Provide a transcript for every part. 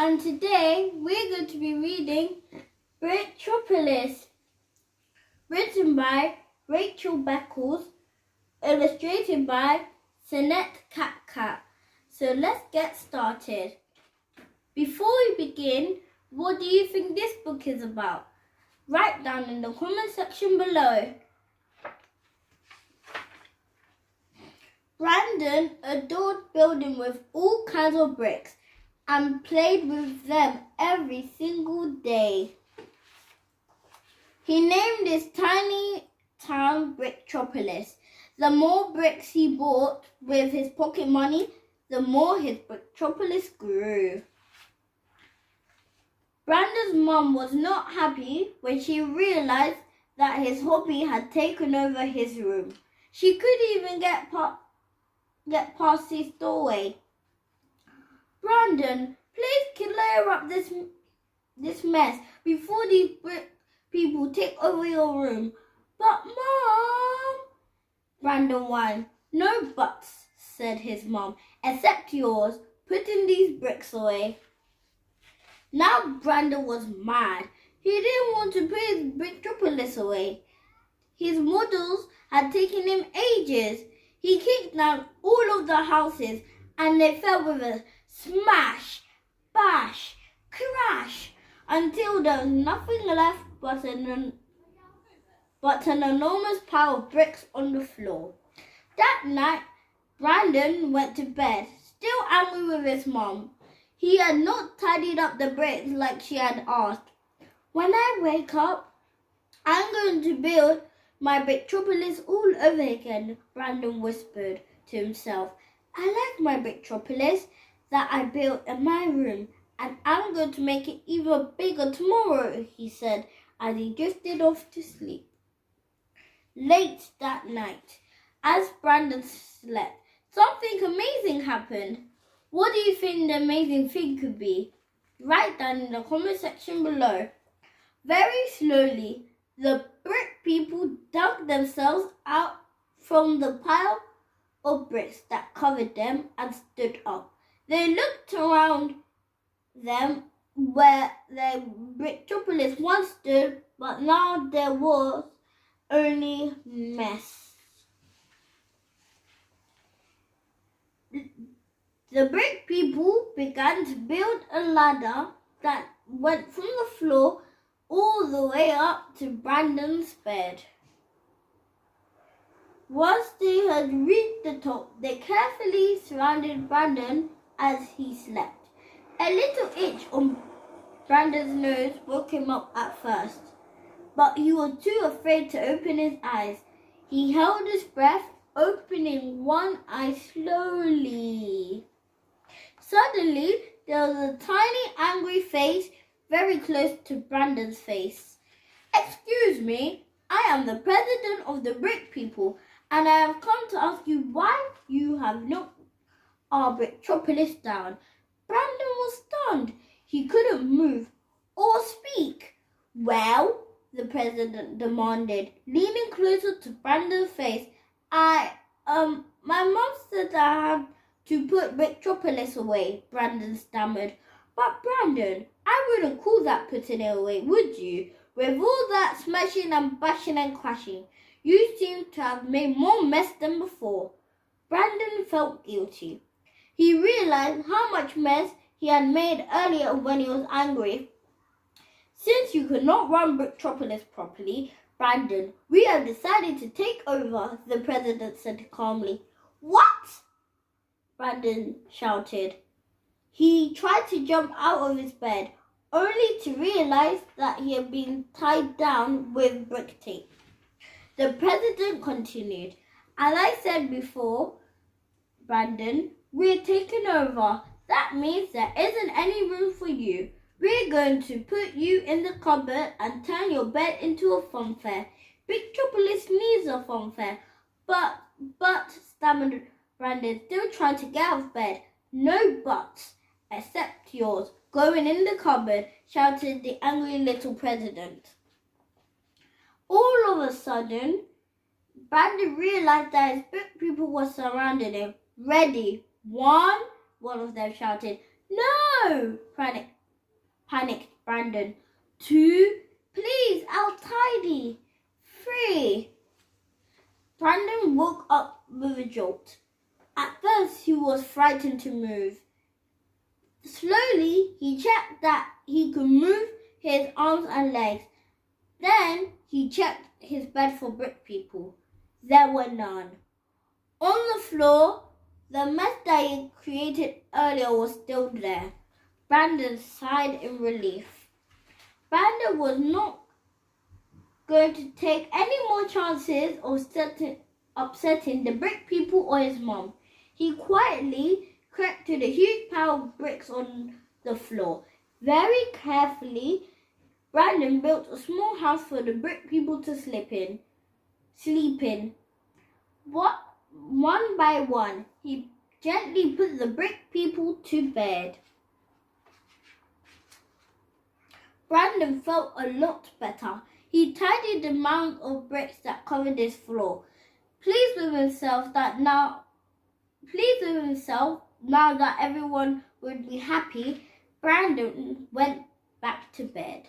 and today we're going to be reading Bricktropolis, written by Beckles, illustrated by Cennet Kapkac. So let's get started. Before we begin, what do you think this book is about? Write down in the comment section below. Brandon adored building with all kinds of bricks and played with them every single day. He named his tiny town Bricktropolis. The more bricks he bought with his pocket money, the more his Bricktropolis grew. Brandon's mum was not happy when she realized that his hobby had taken over his room. She couldn't even get past his doorway. Brandon, please clear up this mess before these brick people take over your room. But Mom, Brandon whined. No buts, said his mom, except yours, putting these bricks away. Now Brandon was mad. He didn't want to put his Bricktropolis away. His models had taken him ages. He kicked down all of the houses and they fell with a smash, bash, crash until there was nothing left but an enormous pile of bricks on the floor. That night, Brandon went to bed, still angry with his mom. He had not tidied up the bricks like she had asked. When I wake up, I'm going to build my Bricktropolis all over again, Brandon whispered to himself. I like my Bricktropolis that I built in my room, and I'm going to make it even bigger tomorrow, he said as he drifted off to sleep. Late that night, as Brandon slept, something amazing happened. What do you think the amazing thing could be? Write down in the comment section below. Very slowly, the brick people dug themselves out from the pile of bricks that covered them and stood up. They looked around them where their Bricktropolis once stood, but now there was only mess. The brick people began to build a ladder that went from the floor all the way up to Brandon's bed. Once they had reached the top, they carefully surrounded Brandon as he slept. A little itch on Brandon's nose woke him up at first, but he was too afraid to open his eyes. He held his breath, opening one eye slowly. Suddenly, there was a tiny angry face very close to Brandon's face. Excuse me, I am the president of the brick people, and I have come to ask you why you have knocked our Bricktropolis down. Brandon was stunned. He couldn't move or speak. Well, the president demanded, leaning closer to Brandon's face. My mom said I had to put Bricktropolis away, Brandon stammered. But Brandon, I wouldn't call that putting it away, would you? With all that smashing and bashing and crashing, you seem to have made more mess than before. Brandon felt guilty. He realized how much mess he had made earlier when he was angry. Since you could not run Bricktropolis properly, Brandon, we have decided to take over, the president said calmly. What? Brandon shouted. He tried to jump out of his bed, only to realize that he had been tied down with brick tape. The president continued, as I said before, Brandon, we're taking over. That means there isn't any room for you. We're going to put you in the cupboard and turn your bed into a funfair. Bricktropolis needs a funfair. But, stammered Brandon, still trying to get out of bed. No buts, except yours. Going in the cupboard, shouted the angry little president. All of a sudden, Brandon realized that his brick people were surrounding him. Ready? One of them shouted. No! panicked Brandon. 2, please, I'll tidy. 3. Brandon woke up with a jolt. At first, he was frightened to move. Slowly, he checked that he could move his arms and legs. Then, he checked his bed for brick people. There were none. On the floor, the mess that he created earlier was still there. Brandon sighed in relief. Brandon was not going to take any more chances of upsetting the brick people or his mom. He quietly crept to the huge pile of bricks on the floor. Very carefully, Brandon built a small house for the brick people to sleep in. One by one, he gently put the brick people to bed. Brandon felt a lot better. He tidied the mound of bricks that covered his floor. Pleased with himself now that everyone would be happy, Brandon went back to bed.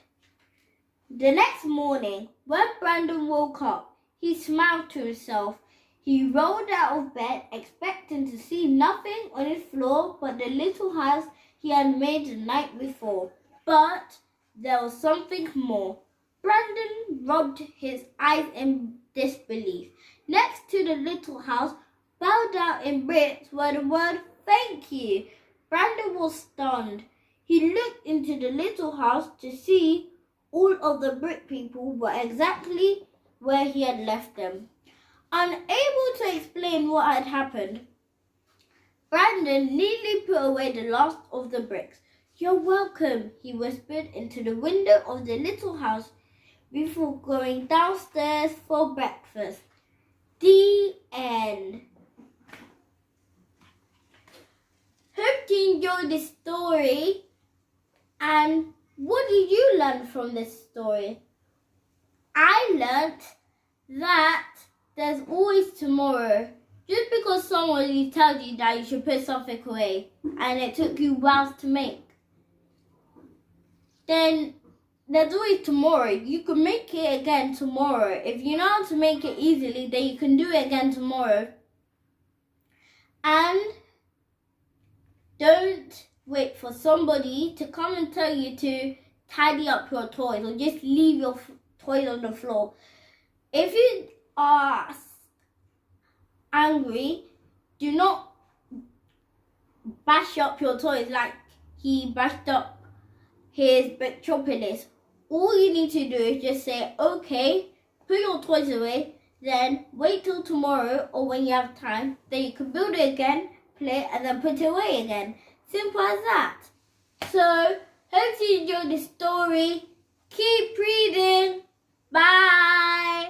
The next morning, when Brandon woke up, he smiled to himself. He rolled out of bed, expecting to see nothing on his floor but the little house he had made the night before. But there was something more. Brandon rubbed his eyes in disbelief. Next to the little house, bound out in bricks, were the word "Thank you." Brandon was stunned. He looked into the little house to see all of the brick people were exactly where he had left them. Unable to explain what had happened, Brandon neatly put away the last of the bricks. "You're welcome," he whispered into the window of the little house before going downstairs for breakfast. The end. Hope you enjoyed this story. And what did you learn from this story? I learnt that there's always tomorrow. Just because somebody tells you that you should put something away and it took you whiles to make, then there's always tomorrow. You can make it again tomorrow. If you know how to make it easily, then you can do it again tomorrow. And don't wait for somebody to come and tell you to tidy up your toys or just leave your toys on the floor. If you are angry, do not bash up your toys like he bashed up his Bricktropolis. All you need to do is just say, okay, put your toys away, then wait till tomorrow or when you have time, then you can build it again, play it, and then put it away again. Simple as that. So, hope you enjoyed the story. Keep reading. Bye.